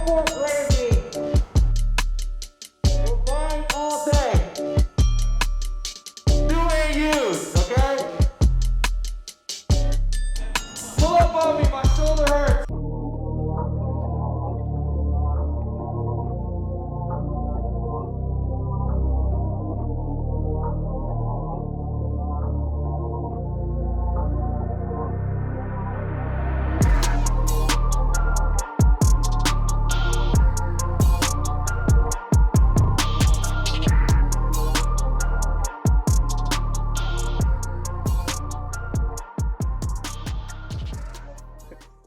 Norfolk landing. We're buying all day. New and used, okay? Pull up on me, my shoulder hurts.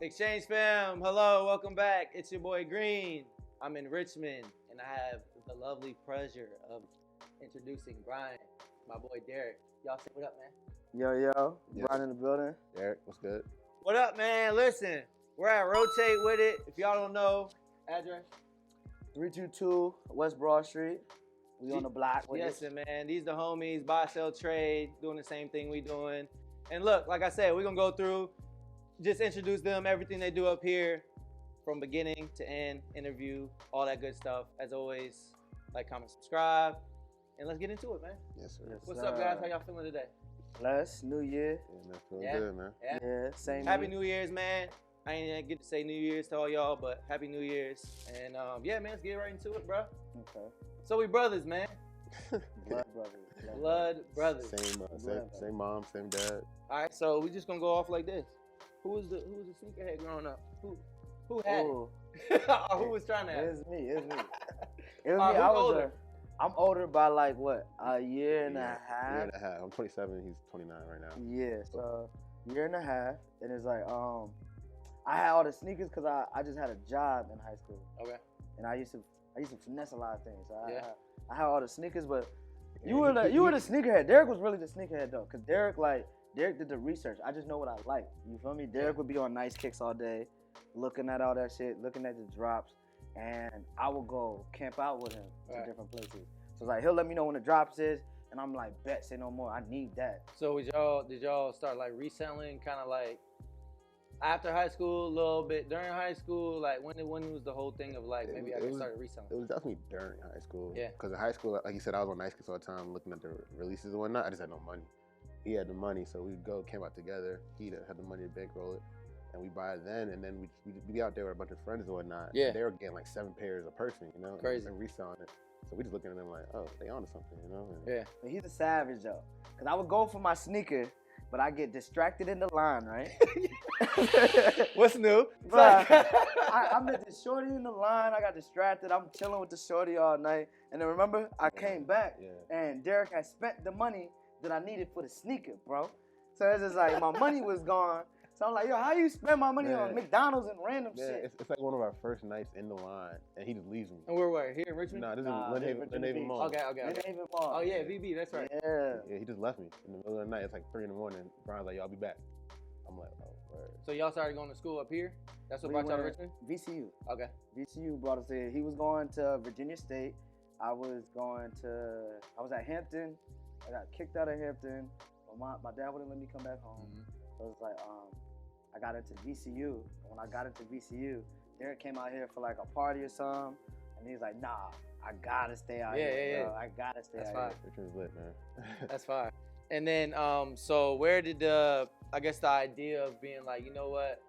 Xchange fam, hello, welcome back. It's your boy Green. I'm in Richmond, and I have the lovely pleasure of introducing Brian, my boy Derek. Y'all say what up, man? Yo, Yes. Brian in the building. Derek, what's good? What up, man? Listen, we're at Rotate with it. If y'all don't know, address. 322 West Broad Street. We on the block with Yes, it. man. These the homies, buy, sell, trade, doing the same thing we doing. And look, like I said, we're gonna go through, just introduce them, everything they do up here, from beginning to end, interview, all that good stuff. As always, like, comment, subscribe, and let's get into it, man. Yes, sir. Yes, What's sir. up, guys? How y'all feeling today? Bless, New Year. Yeah, man, feeling Yeah. good, man. Yeah. Yeah, same Happy here. New Year's, man. I ain't get to say New Year's to all y'all, but Happy New Year's. And yeah, man, let's get right into it, bro. Okay. So we brothers, man. Blood brothers. Blood brothers. Same mom, same dad. All right, so we just gonna go off like this. Who was the sneakerhead growing up? Who had Ooh, it? Or who was trying to have it? it's me. It was me. It was Who's me. I was older? I'm older by like what? A year and a Year half. and a half. I'm 27. He's 29 right now. Yeah, so year and a half. And it's like I had all the sneakers because I just had a job in high school. Okay. And I used to finesse a lot of things. So Yeah. I had all the sneakers, but Yeah, you were the he- sneakerhead. Derek was really the sneakerhead though, cause Derek did the research. I just know what I like. You feel me? Derek would be on Nice Kicks all day, looking at all that shit, looking at the drops, and I would go camp out with him Right. to different places. So it's like he'll let me know when the drops is, and I'm like, bet, say no more. I need that. So did y'all start like reselling, kind of like after high school, a little bit during high school? Like when was the whole thing of like maybe I can start reselling? It was definitely during high school. Yeah. Because in high school, like you said, I was on Nice Kicks all the time, looking at the releases and whatnot. I just had no money. He had the money, so we'd go camp out together. He'd had the money to bankroll it, and we buy it then. And then we'd be out there with a bunch of friends and whatnot. Yeah. And they were getting like 7 pairs a person, you know, Crazy. and reselling it. So we just looking at them like, oh, they onto something, you know. And Yeah. But he's a savage though, cause I would go for my sneaker, but I get distracted in the line, right? What's new? Bruh, I met this shorty in the line. I got distracted. I'm chilling with the shorty all night. And then remember, I came back Yeah. and Derek had spent the money that I needed for the sneaker, bro. So it's just like my money was gone. So I'm like, yo, how you spend my money on Man. McDonald's and random Yeah, shit? it's like one of our first nights in the line, and he just leaves me. And we're here in Richmond. Nah, this Nah, is Richmond Lynn Haven Beach. Mall. Okay. It ain't even mall. Oh yeah, VB, that's right. Yeah. Yeah, he just left me in the middle of the night. It's like 3 in the morning. Brian's like, "Yo, I'll be back." I'm like, "Oh, word." So y'all started going to school up here? That's what We brought y'all to went- Richmond? VCU. Okay. VCU brought us here. He was going to Virginia State. I was at Hampton. I got kicked out of Hampton. My dad wouldn't let me come back home. So it was like, I got into VCU. When I got into VCU, Derek came out here for like a party or something. And he's like, nah, I gotta stay out here, bro. I gotta stay That's out fine. here. Richmond's lit, man. That's fine. And then, so where did the idea of being like, you know what,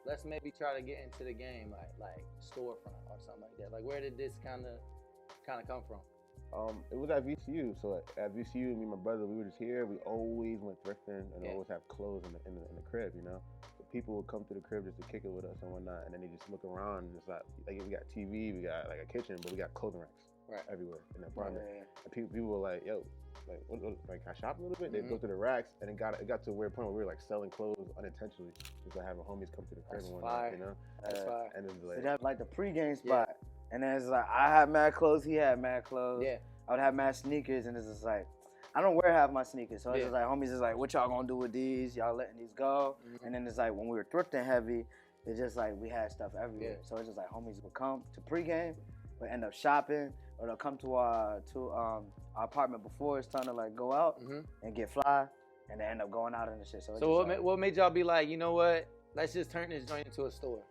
let's maybe try to get into the game, like storefront or something like that. Like, where did this kind of come from? It was at VCU. So at VCU, me and my brother, we were just here. We always went thrifting and Yeah. always have clothes in the crib, you know. So people would come to the crib just to kick it with us and whatnot, and then they just look around and it's like we got TV, we got like a kitchen, but we got clothing racks everywhere in the apartment. Yeah. And people were like, "Yo, like can I shop a little bit?" They'd Mhm. go to the racks, and it got to a weird point where we were like selling clothes unintentionally, just like having homies come to the crib That's and whatnot, fire. you know. That's fire. And it was So like, they have like the pregame Yeah. spot. And then it's like, I had mad clothes, he had mad clothes. Yeah. I would have mad sneakers, and it's just like, I don't wear half my sneakers. So it's Yeah. just like, homies is like, what y'all gonna do with these? Y'all letting these go? Mhm. And then it's like, when we were thrifting heavy, it's just like, we had stuff everywhere. Yeah. So it's just like, homies would come to pregame, but end up shopping, or they'll come to our apartment before it's time to like go out Mhm. and get fly, and they end up going out and the shit. So, it's So just what like, what made y'all be like, you know what, let's just turn this joint into a store?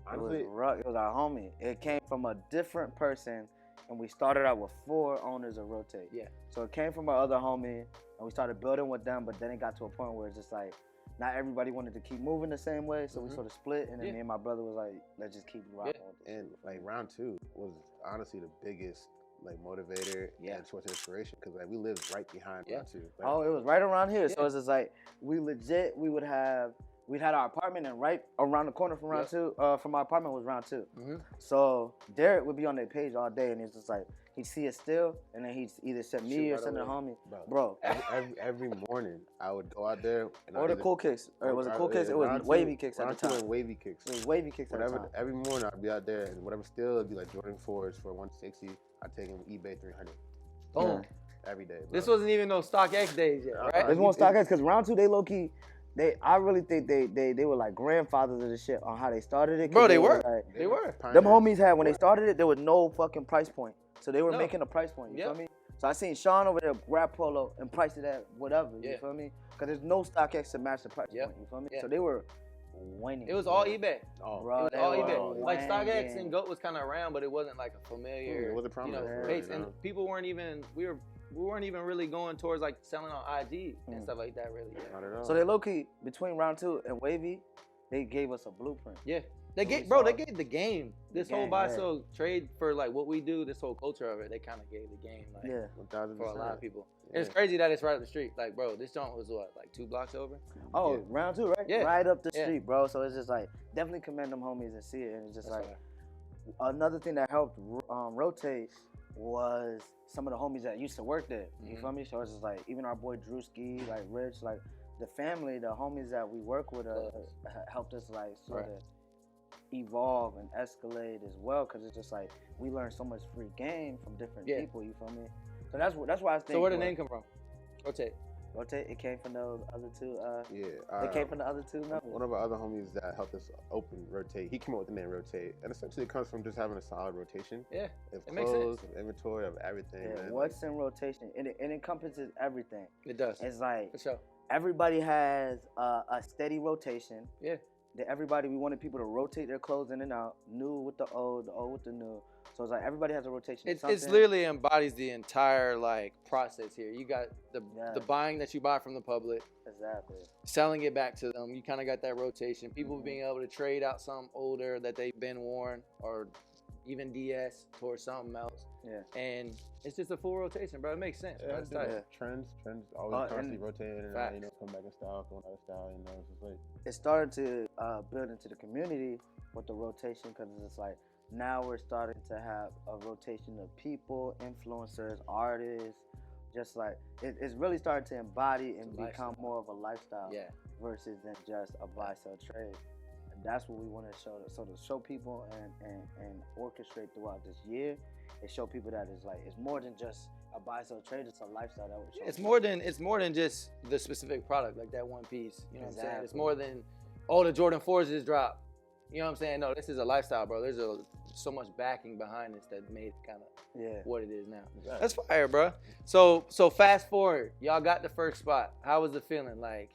Honestly, it was our homie. It came from a different person, and we started out with 4 owners of Rotate. Yeah. So it came from our other homie, and we started building with them. But then it got to a point where it's just like, not everybody wanted to keep moving the same way, so we sort of split. And then me and my brother was like, let's just keep rocking with this. and like round 2 was honestly the biggest like motivator and source of inspiration because like we lived right behind round 2. Like, Oh, it was right around here. So it's just like we'd had our apartment, and right around the corner from round 2, from our apartment was round 2. So Derek would be on their page all day, and it's just like he'd see it still, and then he'd either send me or send a homie. Bro. Every morning I would go out there and Or the cool kicks. Or was it cool kicks? It was wavy kicks at the time. And wavy kicks. It was wavy kicks at the time. Every morning I'd be out there, and whatever still, it'd be like Jordan 4s for 160. I'd take them eBay 300. Boom. Every day. Bro. This wasn't even no StockX days yet, right? This wasn't StockX because round 2 they low key. I really think they were like grandfathers of the shit on how they started it. Bro, they were. Like, They were. them homies had when they started it, there was no fucking price point, so they were making a price point. You feel me? So I seen Sean over there grab Polo and price it at whatever. You feel me? Because there's no StockX to match the price point. You feel me? So they were winning. It was all eBay. Oh, bro, it was all eBay. Like StockX and GOAT was kind of around, but it wasn't like a familiar. It wasn't prominent. Base. And people weren't even. We weren't even really going towards like selling on IG and stuff like that, really. Not at all. So they low key between round 2 and Wavy, they gave us a blueprint. Yeah. They gave the game. This whole buy sell trade for like what we do, this whole culture of it, they kind of gave the game like for a lot of people. And it's crazy that it's right up the street. Like, bro, this joint was what, like 2 blocks over? Oh, round 2, right? Yeah. Right up the street, bro. So it's just like definitely commend them homies and see it. And it's just another thing that helped Rotate was some of the homies that used to work there. You feel me? So it's just like even our boy Drewski, like Rich, like the family, the homies that we work with helped us like sort of evolve and escalate as well, because it's just like we learned so much free game from different people. You feel me? So that's why I think. So where did the name come from? Rotate. It came from those other 2. It it came from the other 2 members. One of our other homies that helped us open Rotate, he came up with the name Rotate, and essentially it comes from just having a solid rotation. Yeah, of it makes clothes, sense. of inventory, of everything. Yeah, man. what's in rotation? It encompasses everything. It does. It's like For sure. everybody has a steady rotation. Yeah. We wanted people to rotate their clothes in and out, new with the old with the new. So it's like everybody has a rotation. It's literally embodies the entire like process here. You got the buying that you buy from the public, Exactly. selling it back to them. You kind of got that rotation. People being able to trade out something older that they've been worn, or even DS towards something else. Yeah. And it's just a full rotation, bro. It makes sense. Bro. It's tight. Trends always constantly rotating and facts. come back in style, going out of style. It's just like It started to build into the community with the rotation, because it's like now we're starting to have a rotation of people, influencers, artists. Just like it's really starting to embody and become more of a lifestyle versus than just a buy-sell trade. And that's what we want to show. So to show people and orchestrate throughout this year, and show people that it's more than just a buy-sell trade. It's a lifestyle that we're showing. It's more than just the specific product, like that one piece. You know what I'm saying? It's more than the Jordan 4s just dropped. You know what I'm saying? No, this is a lifestyle, bro. There's so much backing behind this that made it kind of what it is now. Exactly. That's fire, bro. So fast forward, y'all got the first spot. How was the feeling? Like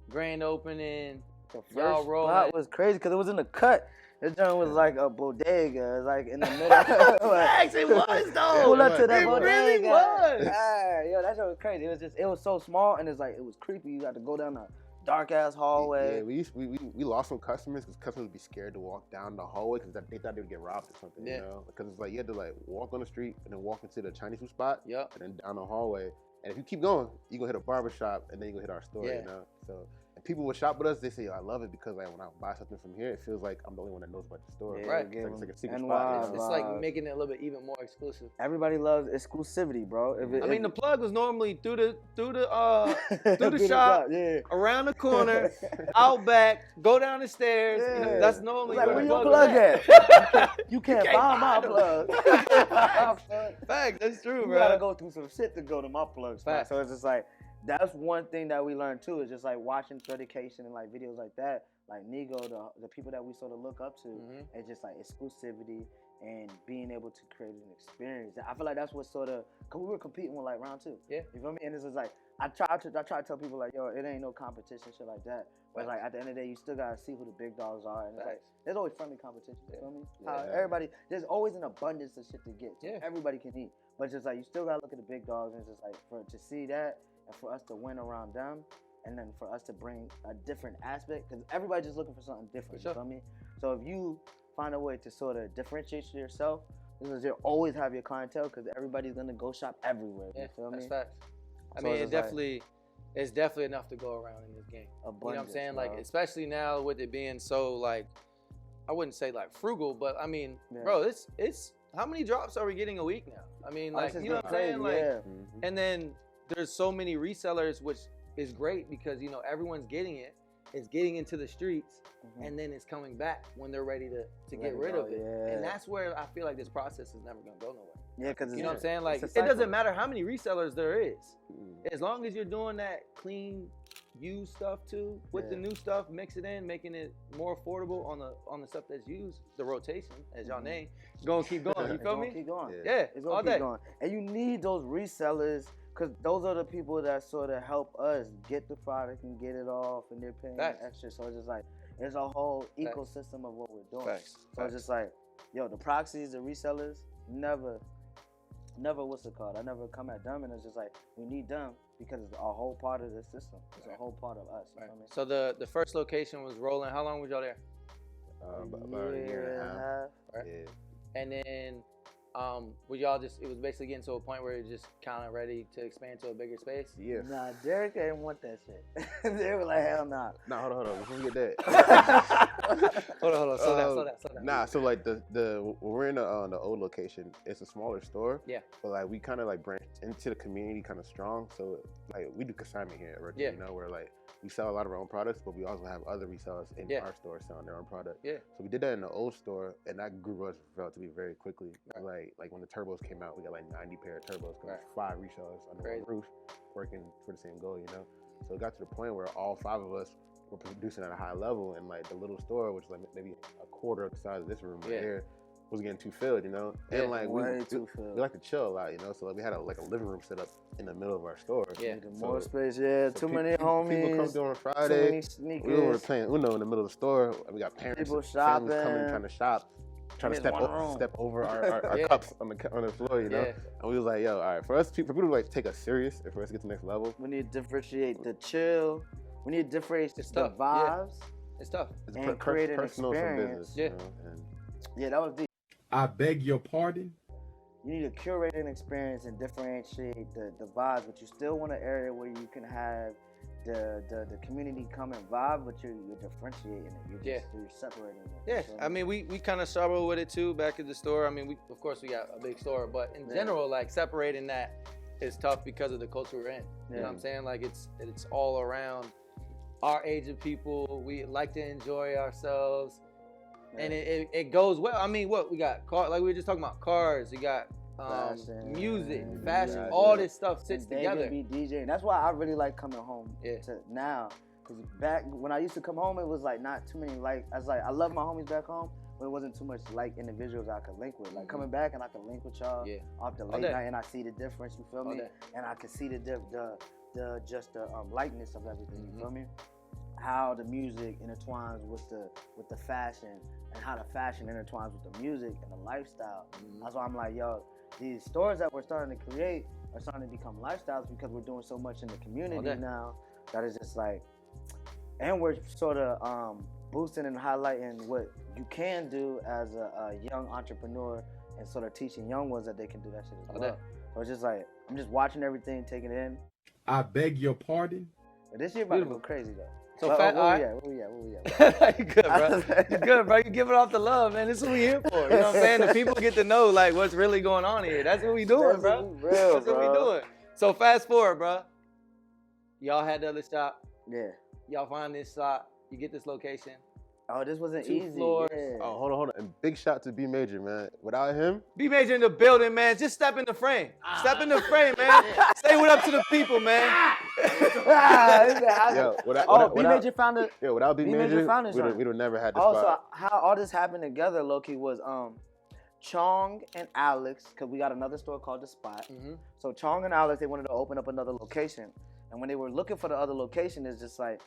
grand opening, The first y'all rolling. spot was crazy because it was in the cut. This joint was like a bodega. It was like in the middle. Facts, it was though. Pull up to that It bodega. really was. Yo, that shit was crazy. It was so small, and it was creepy. You had to go down a dark ass hallway. Yeah, we lost some customers because customers would be scared to walk down the hallway because they thought they would get robbed or something. You know, because it's like you had to like walk on the street and then walk into the Chinese food spot. And then down the hallway. And if you keep going, you gonna hit a barbershop and then you gonna hit our store. You know, so. And people would shop with us. They say, I love it because like when I buy something from here, it feels like I'm the only one that knows about the store. Right. It's like a secret NY spot. It's like making it a little bit even more exclusive. Everybody loves exclusivity, bro. I mean, the plug was normally through the shop, around the corner, out back, go down the stairs. You know, that's normally like, where where the your plug plug at? You can't find my plug. Facts, that's true, You bro. gotta go through some shit to go to my plug spot. Facts. So it's just like, that's one thing that we learned too, is just like watching Threadication and like videos like that, like Nigo, the people that we sort of look up to, and just like exclusivity and being able to create an experience. I feel like that's what sort of, cause we were competing with like round 2. Yeah. You feel me? And it's just like, I try to tell people like, yo, it ain't no competition, shit like that. But like at the end of the day, you still gotta see who the big dogs are, and it's like Facts. there's always friendly competition. You feel me? How Yeah. everybody, there's always an abundance of shit to get. So Yeah. everybody can eat, but it's just like you still gotta look at the big dogs, and it's just like to see that, and for us to win around them, and then for us to bring a different aspect, because everybody's just looking for something different. For sure. You feel me? So if you find a way to sort of differentiate yourself, because you'll always have your clientele, because everybody's gonna go shop everywhere. Yeah, You feel that's me? facts. I So mean, it's it just like- definitely, it's definitely enough to go around in this game. You know what I'm Abundance, saying? bro. Like, especially now with it being so like, I wouldn't say like frugal, but I mean, Yeah. bro, it's how many drops are we getting a week now? I mean, like, This is you know what I'm saying? crazy, Like, yeah. and then there's so many resellers, which is great because, you know, everyone's getting it. It's getting into the streets, Mhm. and then it's coming back when they're ready to Let get it rid go, of it. yeah. And that's where I feel like this process is never gonna go nowhere. Yeah, because You know what I'm saying? Like, it's it a doesn't cycle. matter how many resellers there is. Mhm. As long as you're doing that clean, used stuff too, with the Yeah. new stuff, mix it in, making it more affordable on the stuff that's used, the rotation, as y'all Mhm. name, it's gonna keep going. You It's feel gonna me? Keep going. Yeah. Yeah, It's all gonna day. keep going. And you need those resellers, because those are the people that sort of help us get the product and get it off, and they're paying Facts. extra. So it's just like, there's a whole Facts. ecosystem of what we're doing. Facts. So it's just like, yo, the proxies, the resellers, never what's it called? I never come at them, and it's just like, we need them because it's a whole part of the system. It's a whole part of us. You know what I mean? So the first location was rolling. How long was y'all there? About a year and a half. Right. Yeah. And then were y'all just, it was basically getting to a point where you're just kind of ready to expand to a bigger space? Yeah. Nah, Derek didn't want that shit. They were like, hell nah. Nah, hold on. Before we get that. Hold on. Slow down. Nah, so like the when we're in the old location, it's a smaller store. Yeah. But like we kind of like branched into the community kind of strong. So like we do consignment here at Rotate, Yeah. you know, where like we sell a lot of our own products, but we also have other resellers in Yeah. our store selling their own product. Yeah. So we did that in the old store, and that grew us relatively very quickly. Right. Like when the turbos came out, we got like 90 pair of turbos because Right. 5 resellers under Crazy. one roof working for the same goal, you know. So it got to the point where all 5 of us were producing at a high level, and like the little store, which is like maybe a quarter of the size of this room right Yeah. here, was getting too filled, you know. Yeah, And like way too filled. we like to chill a lot, you know. So like we had a living room set up in the middle of our store. Yeah. Needed So- more space, yeah. So Too many people homies. come through on Too Friday. many We were sneakers. playing Uno in the middle of the store. We got parents, People families shopping. coming trying to shop, trying to Just one room. step over our Yeah. cups on the floor, you know. Yeah. And we was like, yo, all right, for people to like take us serious, and for us to get to the next level, We need to differentiate the chill. We need to differentiate It's the tough, yeah. vibes. It's tough. it's And create an personal from experience. business, Yeah. you know. And Yeah, that was deep. I beg your pardon? You need to curate an experience and differentiate the vibes, but you still want an area where you can have the community come and vibe, but you're differentiating it. You're separating it. Yeah, So, I mean, we kind of struggle with it too back at the store. I mean, we of course we got a big store, but in Yeah. general, like separating that is tough because of the culture we're in. You know Yeah. what I'm saying? Like it's all around our age of people. We like to enjoy ourselves, and it goes well. I mean, what we got? Like we were just talking about cars. You got Fashion, music, yeah, fashion. yeah. All this stuff sits and they together. can be DJing. That's why I really like coming home Yeah. to now. Because back when I used to come home, it was like not too many I love my homies back home, but it wasn't too much like individuals I could link with. Like coming back and I could link with y'all Yeah. off the All late day. night, and I see the difference. You feel All me? day. And I can see the likeness of everything. Mhm. You feel me? How the music intertwines with the fashion, and how the fashion intertwines with the music and the lifestyle. Mhm. That's why I'm like, yo, these stores that we're starting to create are starting to become lifestyles because we're doing so much in the community day. now that is just like, and we're sort of boosting and highlighting what you can do as a young entrepreneur and sort of teaching young ones that they can do that shit as All well. day. So it's just like, I'm just watching everything, taking it in. I beg your pardon? But this year about to Beautiful. go crazy though. So But, fat. where we at? You good, bro. You good, bro. You giving off the love, man. This is what we here for. You know what I'm saying? The people get to know like what's really going on here. That's what we doing, That's bro. what we real, That's what we bro. doing. So fast forward, bro. Y'all had the other shop. Yeah. Y'all find this shop. You get this location. Oh, this wasn't 2 easy. floors. Yeah. oh, hold on, and big shout to B Major, man. Without him, Be major in the building, man. Just step in the frame. Step in the frame, man. Say what up to the people, man. yo, B Major found it. yo, without B B Major Major, found this joint. we'd have never had this Also, spot. how all this happened together, Loki, was Chong and Alex, because we got another store called The Spot. Mhm. So Chong and Alex, they wanted to open up another location. And when they were looking for the other location, it's just like,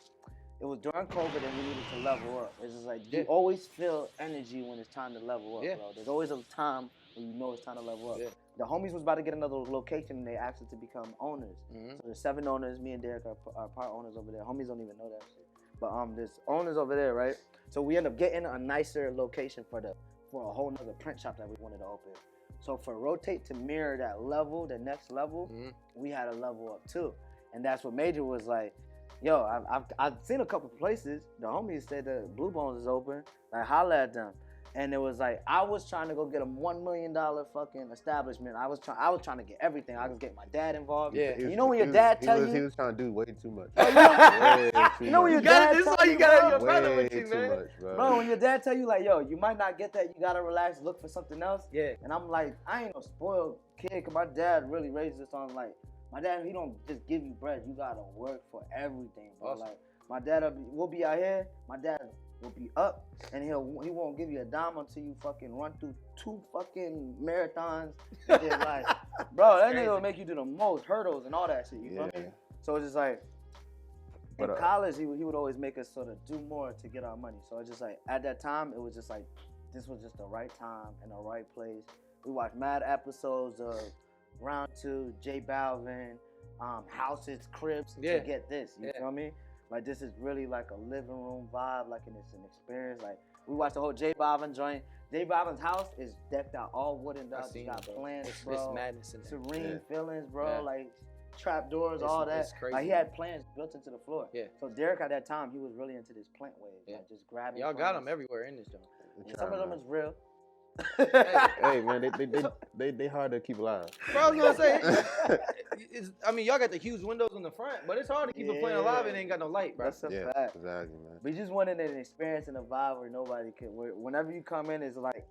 it was during COVID and we needed to level up. It's just like you always feel energy when it's time to level up, bro. There's always a time when you know it's time to level up. The homies was about to get another location and they asked us to become owners. So there's 7 owners. Me and Derek are part owners over there. Homies don't even know that shit. But there's owners over there, right? So we end up getting a nicer location for a whole nother print shop that we wanted to open. So for Rotate to mirror that level, the next level, we had to level up too. And that's what Major was like, yo, I've seen a couple places. The homies said that Blue Bones is open. Like, holla at them. And it was like, I was trying to go get a $1 million fucking establishment. I was trying to get everything. I was getting my dad involved. You know when your dad tell you? He was trying to do way too much. You know when your dad this is tell why you gotta have your way brother with you, too man. much, bro. Bro, when your dad tell you like, yo, you might not get that, you gotta relax, look for something else. Yeah. And I'm like, I ain't no spoiled kid, cause my dad really raised us on like, my dad, he don't just give you bread, you gotta work for everything, bro. Awesome. Like, my dad will be out here, my dad will be up, and he won't give you a dime until you fucking run through 2 fucking marathons. And then, like, bro, that nigga will make you do the most hurdles and all that shit. You feel me? So it's just like, in college, he would always make us sort of do more to get our money. So it's just like, at that time, it was just like, this was just the right time and the right place. We watched mad episodes of Round 2, J Balvin, Houses, Cribs to get this. You feel me? Like, this is really like a living room vibe, like, and it's an experience. Like, we watched the whole J Balvin joint. J Balvin's house is decked out all wooden dogs. It's got plants, bro. It's madness in there. Serene feelings, bro. Like, trap doors, all that. It's crazy. Like, he had plants built into the floor. Yeah. So Derek at that time, he was really into this plant wave. Like, just grabbing Y'all got plants. them everywhere in this joint. And some of them is real. Hey man, they hard to keep alive. Bro, I was gonna say, I mean, y'all got the huge windows in the front, but it's hard to keep a plant alive and ain't got no light, bro. That's a fact. Exactly, man. We just wanted an experience and a vibe where nobody can. Whenever you come in, it's like,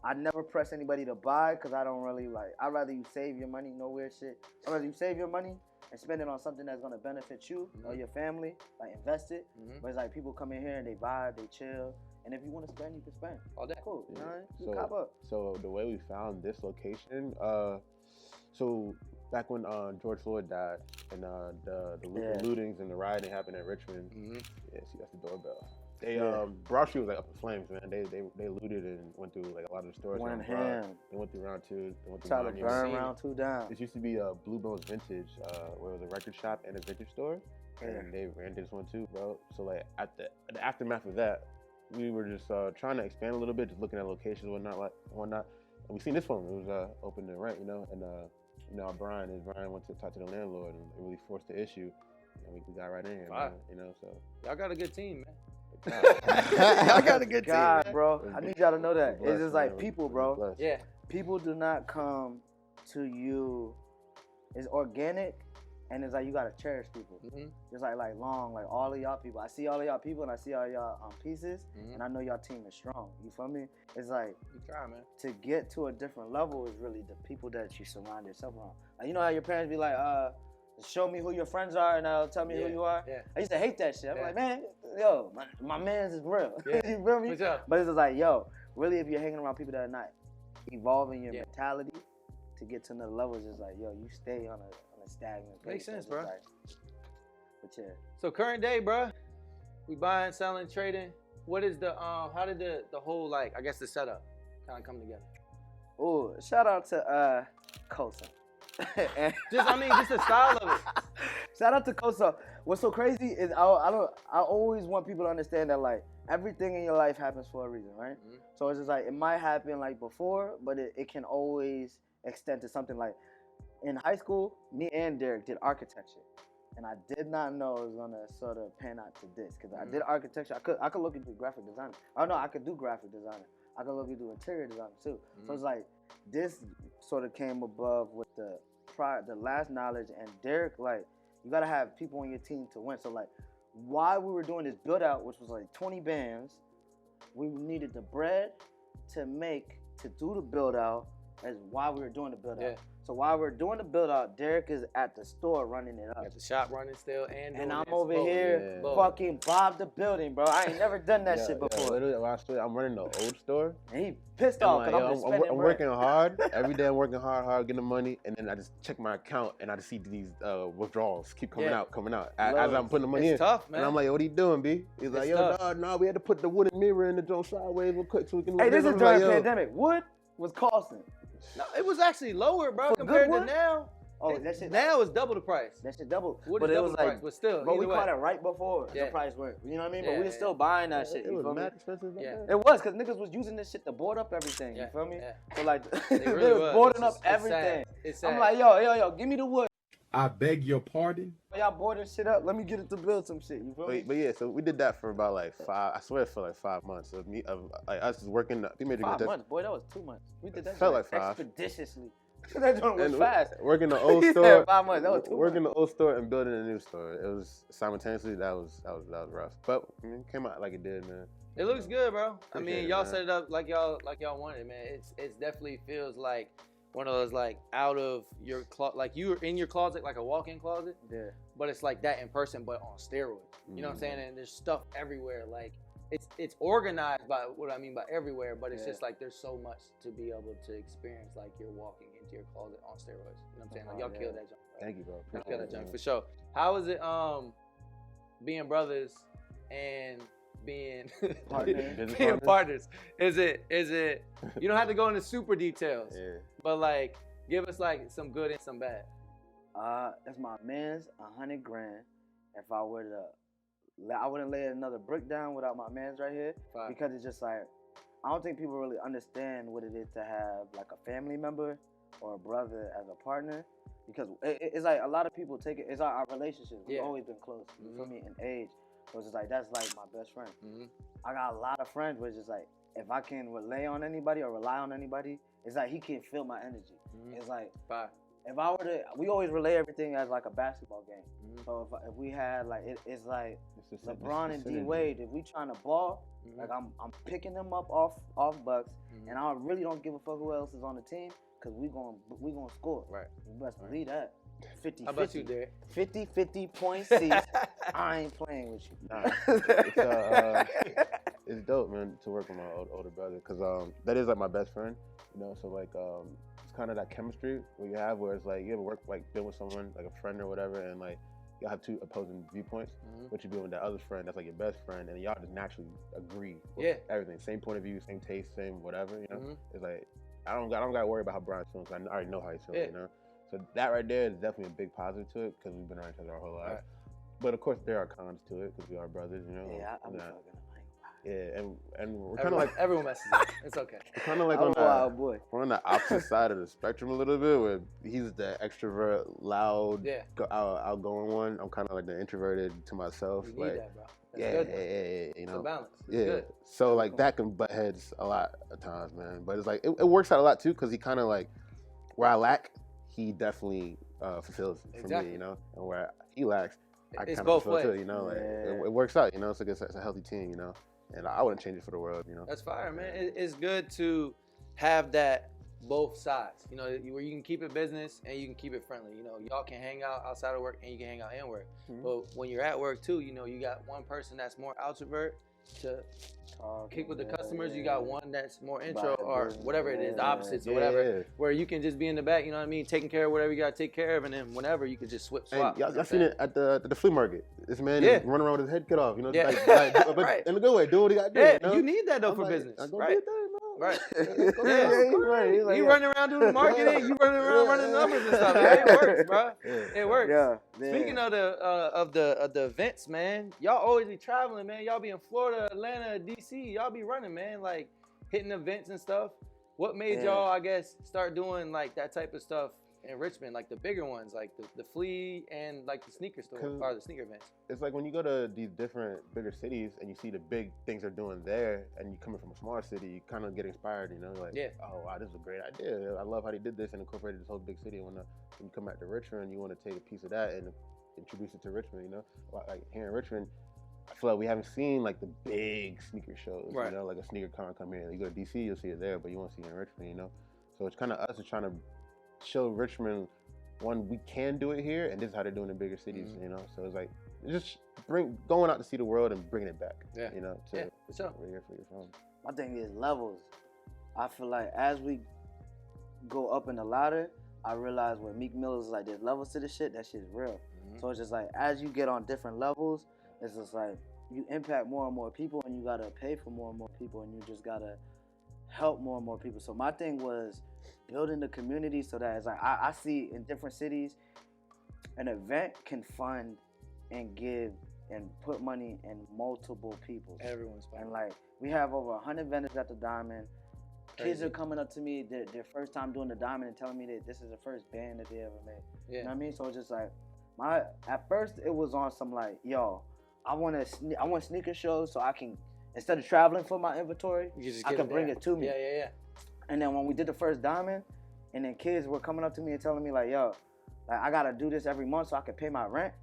I never press anybody to buy because I don't really like. I'd rather you save your money, no weird shit. I'd rather you save your money and spend it on something that's gonna benefit you or your family. Like, invest it. But it's like, people come in here and they vibe, they chill. And if you want to spend, you can spend. All that. Cool. You know what I mean? Cop up. So the way we found this location, so back when George Floyd died and the lootings and the rioting happened in Richmond, see, that's the doorbell. They Broad Street was like up in flames, man. They looted and went through like a lot of the stores. They went through Round 2. They went through Tried to burn Round 2 down. This used to be Blue Bones Vintage, where it was a record shop and a vintage store, and they ran this one too, bro. So like at the aftermath of that, we were just trying to expand a little bit, just looking at locations and whatnot. And we seen this one. It was open to rent, you know. And Brian went to talk to the landlord and it really forced the issue, and we got right in here, man, you know. So y'all got a good team, man. I got a good team, man. Bro. I need y'all to know that. Blessed, it's just like people, bro. Yeah. People do not come to you. It's organic, and it's like you gotta cherish people. Just like long, like all of y'all people. I see all of y'all people, and I see all y'all pieces, and I know y'all team is strong. You feel me? It's like, you try, man. To get to a different level is really the people that you surround yourself around. Like, you know how your parents be like, show me who your friends are and tell me who you are. Yeah. I used to hate that shit. I'm like, man, yo, my man's is real. Yeah. You feel me? But it's just like, yo, really, if you're hanging around people that are not evolving your mentality to get to another level, it's just like, yo, you stay on a stagnant place. Makes sense, bro. Like, but yeah. So current day, bro, we buying, selling, trading. What is the how did the whole, like, I guess the setup kind of come together? Ooh, shout out to Kosa. Just the style of it. Shout out to Kosa. What's so crazy is I always want people to understand that, like, everything in your life happens for a reason, right? So it's just like, it might happen like before, but it can always extend to something. Like, in high school, me and Derek did architecture, and I did not know it was gonna sort of pan out to this, because I did architecture. I could look into graphic design. Oh no, I could do graphic design. I could look into interior design too. So it's like, this sort of came above with the last knowledge, and Derek, like, you gotta have people on your team to win. So like, while we were doing this build out, which was like 20 bands, we needed the bread to do the build out as while we were doing the build out. So while we're doing the build out, Derek is at the store running it up. Got the shop running still and doing And I'm this. over Both. here Both. fucking Bob the building, bro. I ain't never done that shit Yeah, before. literally, when I swear, I'm running the old store. And he pissed I'm off like, because yo, I'm just spending I'm bread. working hard. Every day I'm working hard, getting the money, and then I just check my account and I just see these withdrawals keep coming Yeah. out as I'm putting the money in. It's tough, man. And I'm like, yo, what are you doing, B? He's like, It's yo, tough. dog, no, we had to put the wooden mirror in the joint sideways real quick so we can. Hey, this is I'm during like, yo, pandemic. Wood was costing. No, it was actually lower, bro, For compared good to wood? now. Oh, that shit. Now it's double the price. That shit doubled. Wood But is it double was the like, price, but still, but we either way. caught it right before Yeah. the price went. You know what I mean? Yeah, But we was yeah. still buying that shit. it You was feel me? mad expensive back Yeah. then. It was because niggas was using this shit to board up everything. Yeah, You feel me? yeah. So like, It they really was was. boarding up It's everything. sad. It's sad. I'm like, yo, give me the wood. I beg your pardon. Y'all boarding shit up. Let me get it to build some shit. You feel me? But yeah, so we did that for about like 5 months of like us just working. We made 5 months, boy. That was 2 months. We did that Felt shit like 5. expeditiously. That joint was And fast. working the old He store. said 5 months. That was 2 working months. the old store and building a new store. It was simultaneously that was rough, but I mean, it came out like it did, man. It looks good, bro. I Appreciate mean, it, y'all man. set it up like y'all wanted, man. It's definitely feels like one of those like out of your like you were in your closet, like a walk-in closet, Yeah. but it's like that in person, but on steroids. You know what I'm saying? And there's stuff everywhere. Like it's organized by what I mean by everywhere, but it's Yeah. just like there's so much to be able to experience. Like you're walking into your closet on steroids. You know what I'm saying? Like y'all yeah. killed that junk. Thank you, bro. Y'all Appreciate killed it, that junk man. for sure. How is it being brothers and being Partners. being partners? Is it you don't have to go into super details, Yeah. but like give us like some good and some bad. That's my man's $100 grand. If I were to, I wouldn't lay another brick down without my man's right here Fine. because it's just like I don't think people really understand what it is to have like a family member or a brother as a partner because it's like a lot of people take it. It's our relationship. We've Yeah. always been close. You feel me? In age, so it's just like that's like my best friend. Mm-hmm. I got a lot of friends where it's just like if I can rely on anybody, it's like he can feel my energy. Mhm. It's like Fine. if I were to, we always relay everything as like a basketball game. Mhm. So if we had like, it's like It's just- LeBron and it's D Wade. If we trying to ball, Mhm. like I'm picking them up off Bucks, Mhm. and I really don't give a fuck who else is on the team because we gonna score. Right. You best believe that. 50 How about you, Derek? 50 point seats. I ain't playing with you. Nah, it's dope, man, to work with my older brother because that is like my best friend, you know. So like it's kind of that chemistry where you have where it's like you ever work like been with someone like a friend or whatever, and like y'all have two opposing viewpoints, Mhm. but you be with that other friend that's like your best friend, and y'all just naturally agree with Yeah. everything, same point of view, same taste, same whatever, you know. Mhm. It's like I don't got to worry about how Brian's feeling 'cause I already know how he's feeling, Yeah. you know. So that right there is definitely a big positive to it because we've been around each other our whole lives. Right. But of course, there are cons to it because we are brothers, you know. Yeah, I'm and, fucking. yeah, and we're kind of like everyone messes up. It's okay. we're kind of like I'm on a wild boy. we're on the opposite side of the spectrum a little bit. Where he's the extrovert, loud, Yeah. outgoing one. I'm kind of like the introverted to myself. You need like, that, bro. That's yeah, good. yeah, you It's know. a balance. It's Yeah, good. so like that can butt heads a lot of times, man. But it's like it works out a lot too because he kind of like where I lack, he definitely fulfills for Exactly. me, you know. And where he lacks, I It's kind of both fulfill too, ways. you know. Like Yeah. it works out, you know. It's like it's a healthy team, you know. And I wouldn't change it for the world, you know. That's fire, man. It's good to have that both sides. You know, where you can keep it business and you can keep it friendly. You know, y'all can hang out outside of work and you can hang out in work. Mhm. But when you're at work too, you know, you got one person that's more outrovert to kick with the customers. You got one that's more intro By or business. whatever it is, the Yeah. opposites or Yeah, whatever. yeah. Where you can just be in the back, you know what I mean, taking care of whatever you got to take care of, and then whenever you could just swap. And you know y'all what I'm seen saying? it at the flea market. This man Yeah. is running around with his head cut off, you know, Yeah. but Right. in a good way, do what he got to do. Yeah, you know? you need that though I'm for like, business, I go right? do that, man. Right. Yeah, he's right. He's like, You yeah. running around doing the marketing, you running around running numbers and stuff. Yeah, it works, bro. It works. Yeah. Speaking of the events, man, y'all always be traveling, man. Y'all be in Florida, Atlanta, DC. Y'all be running, man, like hitting events and stuff. What made Yeah. y'all, I guess, start doing like that type of stuff in Richmond, like the bigger ones, like the Flea and like the sneaker store or the sneaker events? It's like when you go to these different bigger cities and you see the big things they're doing there, and you coming from a smaller city, you kind of get inspired, you know, like, Yeah. oh wow, this is a great idea. I love how they did this and incorporated this whole big city. When you come back to Richmond, you want to take a piece of that and introduce it to Richmond, you know, like here in Richmond. I feel like we haven't seen like the big sneaker shows, Right. you know, like a sneaker con come here. You go to DC, you'll see it there, but you won't see it in Richmond, you know. So it's kind of us just trying to show Richmond, one, we can do it here, and this is how they're doing in bigger cities, you know. So it's like just going out to see the world and bringing it back, you know, to for sure. where you're from. My thing is levels. I feel like as we go up in the ladder, I realize when Meek Mill is like, there's levels to this shit, that shit's real. So it's just like, as you get on different levels, it's just like, you impact more and more people, and you gotta pay for more and more people, and you just gotta help more and more people. So my thing was building the community so that it's like, I see in different cities, an event can fund and give and put money in multiple people. Everyone's fine. And like, we have over 100 vendors at the Diamond. Kids are coming up to me their first time doing the Diamond and telling me that this is the first band that they ever made. You know what I mean? So it's just like, at first it was on some like, yo, I want sneaker shows so I can, instead of traveling for my inventory, I can bring it to me. Yeah. And then when we did the first Diamond, and then kids were coming up to me and telling me like, yo, like, I gotta do this every month so I can pay my rent.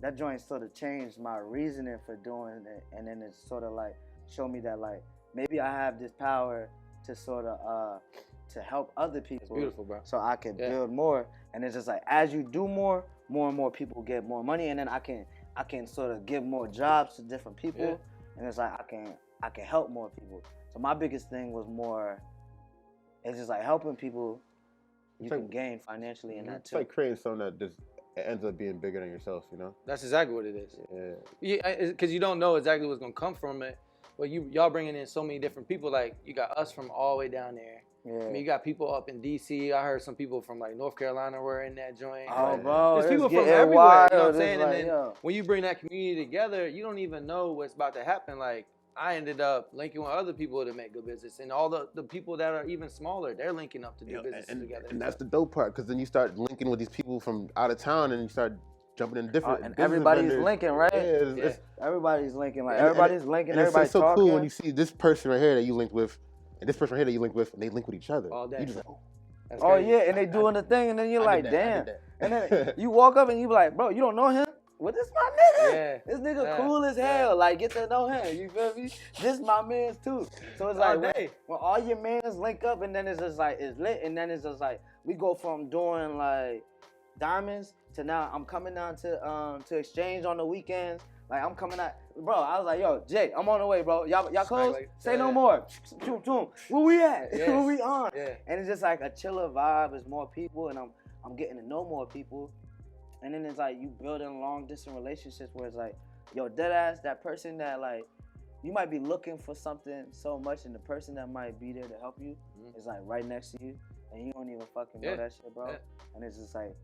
That joint sort of changed my reasoning for doing it, and then it sort of like showed me that like, maybe I have this power to sort of to help other people. It's beautiful, bro. So I can build more, and it's just like, as you do more and more people get more money, and then I can sort of give more jobs to different people, and it's like I can help more people. So my biggest thing was more, it's just like helping people. You can gain financially in that It's too. like creating something that just ends up being bigger than yourself, you know? That's exactly what it is. Yeah. Because you don't know exactly what's gonna come from it. But y'all bringing in so many different people. Like, you got us from all the way down there. Yeah. I mean, you got people up in DC. I heard some people from like North Carolina were in that joint. Oh, Like, bro, there's people it's from getting everywhere. wild. You know what I'm It's saying? like, And then yo. when you bring that community together, you don't even know what's about to happen. Like, I ended up linking with other people to make good business, and all the people that are even smaller, they're linking up to do business together. And that's the dope part, because then you start linking with these people from out of town, and you start jumping in different. And business everybody's vendors. linking, right? Yeah, it's- Everybody's linking. Like, and- everybody's linking. and it's Everybody's so talking. cool when you see this person right here that you linked with, and this person right here that you linked with, and they link with each other. All day. You just like, oh. That's Oh crazy. yeah, and they doing the thing, and then you're I like, did that, I damn. did that. And then you walk up and you be like, bro, you don't know him? Well, this my nigga. Yeah. This nigga Yeah. cool as hell. Like, get to know him. You feel me? This my man's too. So it's like when all your mans link up, and then it's just like, it's lit, and then it's just like, we go from doing like diamonds to now I'm coming down to Xchange on the weekends. Like, I'm coming out, bro. I was like, yo, Jay, I'm on the way, bro. Y'all close? Like, Say no more. Where we at? Yes. Where we on? Yeah. And it's just like a chiller vibe. It's more people, and I'm getting to know more people. And then it's like you building long distance relationships where it's like, yo, dead ass, that person that like, you might be looking for something so much, and the person that might be there to help you is like right next to you, and you don't even fucking know that shit, bro. And it's just like,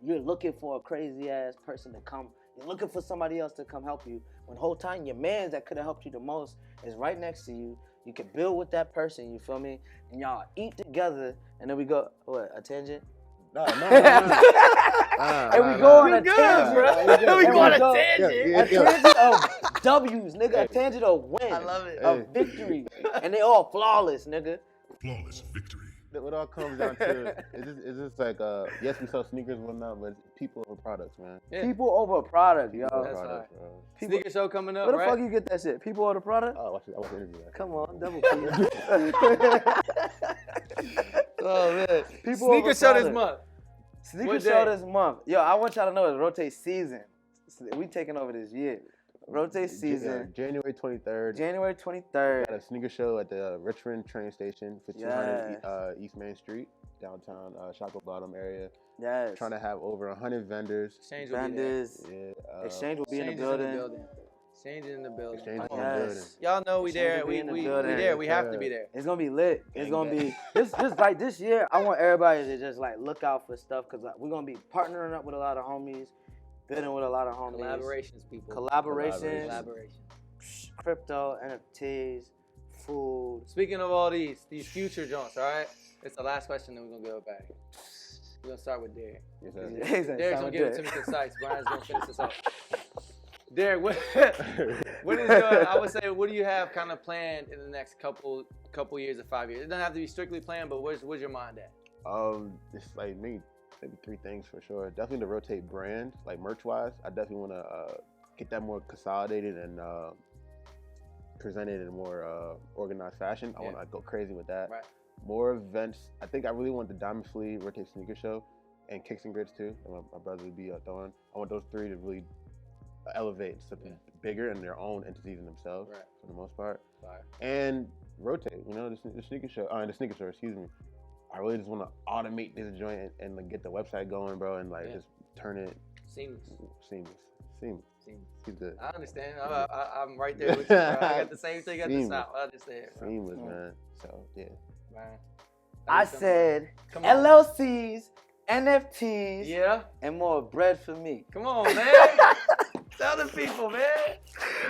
you're looking for a crazy ass person to come. You're looking for somebody else to come help you. When the whole time your man that could have helped you the most is right next to you. You can build with that person, you feel me? And y'all eat together, and then we go, what, a tangent? No. And we go on a tangent, bro. We go on a tangent. A tangent of W's, nigga. A tangent of wins. I love it. Of victory. And they all flawless, nigga. Flawless victory. What all comes down to is just like yes, we sell sneakers and whatnot, but it's people over products, man. Yeah. People over product, yo. People over That's products, right. bro. Sneaker show coming up, Where the right? fuck you get that shit? People over product? Oh, I watched the interview. Come on, double P. Oh man. People Sneaker over show this product. month. Sneaker What show day? this month. Yo, I want y'all to know it's Rotate season. We taking over this year. Rotate season. January 23rd. January 23rd. Got a sneaker show at the Richmond train station, 1500 East Main Street, downtown Shockoe Bottom area. Yes. Trying to have over 100 vendors. Exchange will be there. Vendors. Yeah, Exchange will be in the Exchange is building. Exchange is in the building. Exchange is in the Yes. building. Y'all know we Exchange there. will be We in the we building. there. We have to be there. It's gonna be lit. It's Gang gonna bang. be this like this year. I want everybody to just like look out for stuff, because like, we're gonna be partnering up with a lot of homies, bidding with a lot of homies. Collaborations, people. Collaborations. Collaboration. Crypto, NFTs, food. Speaking of all these future joints, all right? It's the last question, then we're gonna go back. We're gonna start with Derek. Yes, sir. Derek's gonna give it to me concise. Brian's gonna finish this off. Derek, what is your? I would say, what do you have kind of planned in the next couple years or 5 years? It doesn't have to be strictly planned, but where's your mind at? It's like maybe 3 things for sure. Definitely the Rotate brand, like merch wise. I definitely want to get that more consolidated and presented in a more organized fashion. I want to go crazy with that. Right. More events. I think I really want the Diamond Flea Rotate Sneaker Show and Kicks and Grits too. That my brother would be throwing. I want those three to really elevate something bigger in their own entities in themselves for the most part. And rotate, you know, the sneaker show, the sneaker store, excuse me. I really just want to automate this joint and like get the website going, bro, and like just turn it seamless. He's good. I understand. I'm right there with you, bro. I got the same thing at the top. I understand, bro. Seamless, man. So yeah. Man. I said Come on. LLCs, NFTs, Yeah. and more bread for me. Come on, man. Tell the people, man.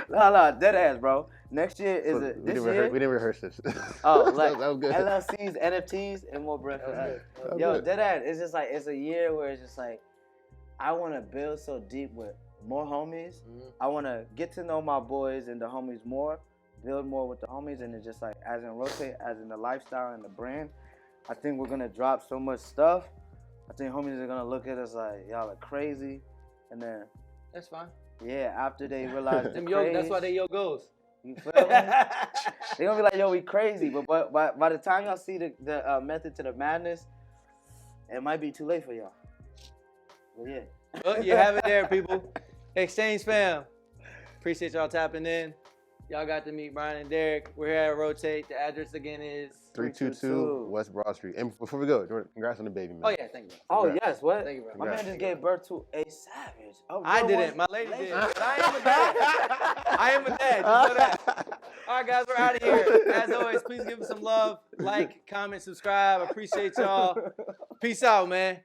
No, dead ass, bro. Next year is So it we this didn't year? we didn't rehearse this. Oh, like that was good. LLCs, NFTs, and more bread for me. was Yo, good. dead ass. It's just like it's a year where it's just like I want to build so deep with more homies. I want to get to know my boys and the homies more, build more with the homies, and it's just like as in Rotate, as in the lifestyle and the brand. I think we're gonna drop so much stuff. I think homies are gonna look at us like y'all are crazy, and then That's fine. yeah, after they realize the Them craze, that's why they yo goes. you feel me? They gonna be like, yo, we crazy, but by the time y'all see the method to the madness, it might be too late for y'all. But yeah. Well, you have it there, people. Xchange fam. Appreciate y'all tapping in. Y'all got to meet Brian and Derek. We're here at Rotate. The address again is 322 West Broad Street. And before we go, Jordan, congrats on the baby, man. Oh yeah, thank you. Oh Congrats. yes, what? Thank you, bro. My man just gave birth to a savage. A I real didn't. one. My lady did. But I am a dad. I am a dad. You know that. All right, guys, we're out of here. As always, please give us some love. Like, comment, subscribe. Appreciate y'all. Peace out, man.